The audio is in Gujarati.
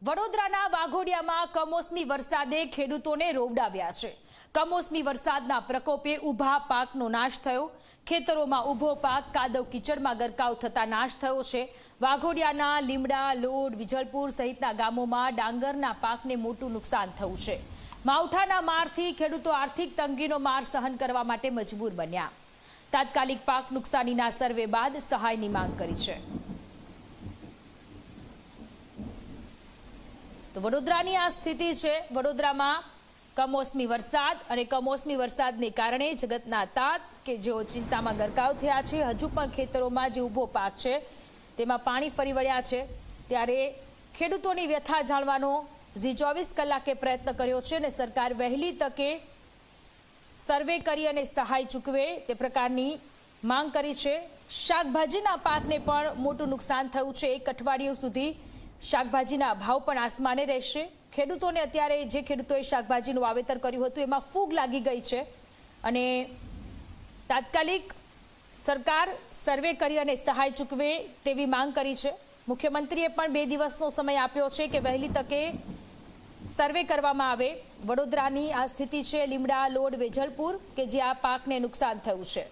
વડોદરાના વાઘોડિયામાં કમોસમી વરસાદે ખેડૂતોને રોવડાવ્યા છે। કમોસમી વરસાદના પ્રકોપે ઊભા પાકનો નાશ થયો। ખેતરોમાં ઊભો પાક કાદવ કીચડમાં ગરકાવ થતા નાશ થયો છે। વાઘોડિયાના લીમડા, લોડ, વિજલપુર સહિતના ગામોમાં ડાંગરના પાકને મોટું નુકસાન થયું છે। માવઠાના મારથી ખેડૂતો આર્થિક તંગીનો માર સહન કરવા માટે મજબૂર બન્યા। તાત્કાલિક પાક નુકસાનીના સર્વે બાદ સહાયની માંગ કરી છે। તો વડોદરાની આ સ્થિતિ છે। વડોદરામાં કમોસમી વરસાદ અને કમોસમી વરસાદને કારણે જગતના તાત કે જેઓ ચિંતામાં ગરકાવ થયા છે। હજુ પણ ખેતરોમાં જે ઊભો પાક છે તેમાં પાણી ફરી વળ્યા છે। ત્યારે ખેડૂતોની વ્યથા જાણવાનો ઝી 24 કલાકે પ્રયત્ન કર્યો છે અને સરકાર વહેલી તકે સર્વે કરી અને સહાય ચૂકવે તે પ્રકારની માંગ કરી છે। શાકભાજીના પાકને પણ મોટું નુકસાન થયું છે। એક અઠવાડિયું સુધી શાકભાજીના ભાવ પણ આસમાને રહેશે। ખેડૂતોને અત્યારે જે ખેડૂતોએ શાકભાજીનું વાવેતર કર્યું હતું એમાં ફૂગ લાગી ગઈ છે અને તાત્કાલિક સરકાર સર્વે કરી અને સહાય ચૂકવે તેવી માંગ કરી છે। મુખ્યમંત્રીએ પણ 2 દિવસનો સમય આપ્યો છે કે વહેલી તકે સર્વે કરવામાં આવે। વડોદરાની આ સ્થિતિ છે, લીમડા, લોડ, વેજલપુર કે જે આ પાકને નુકસાન થયું છે।